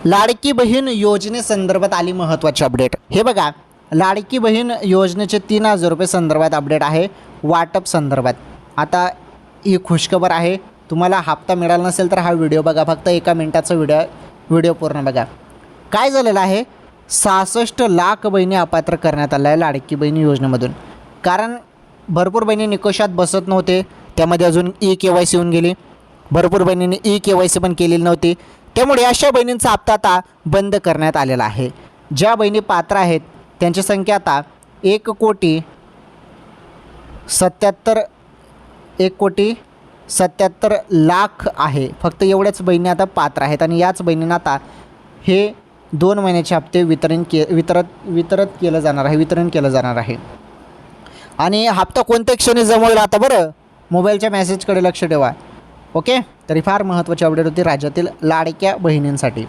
लाडकी बहीण योजनेसंदर्भात आली महत्त्वाची अपडेट। हे बघा, लाडकी बहीण योजनेचे 3,000 रुपये संदर्भात अपडेट आहे, वाटप संदर्भात। आता ही खुशखबर आहे, तुम्हाला हप्ता मिळाला नसेल तर हा व्हिडिओ बघा, फक्त 1 मिनिटाचा व्हिडिओ पूर्ण बघा। काय झालेलं आहे, 66 लाख बहिणी अपात्र करण्यात आल्या आहे लाडकी बहीण योजनेमधून। कारण भरपूर बहिणी निकषात बसत नव्हते, त्यामध्ये अजून KYC येऊन गेली, भरपूर बहिणींनी KYC पण केलेली नव्हती, त्यामुळे अशा बहिणींचा हप्ता आता बंद करण्यात आलेला आहे। ज्या बहिणी पात्र आहेत त्यांची संख्या आता 1,77,00,000 आहे। फक्त एवढ्याच बहिणी आता पात्र आहेत आणि याच बहिणींना आता हे 2 महिन्याचे हप्ते वितरण केलं जाणार आहे। आणि हप्ता कोणत्या क्षणी जमा होईल आता बरं, मोबाईलच्या मेसेजकडे लक्ष ठेवा। ओके, तरी फार महत्त्वाची अपडेट होती राज्यातील लाडक्या बहिणींसाठी।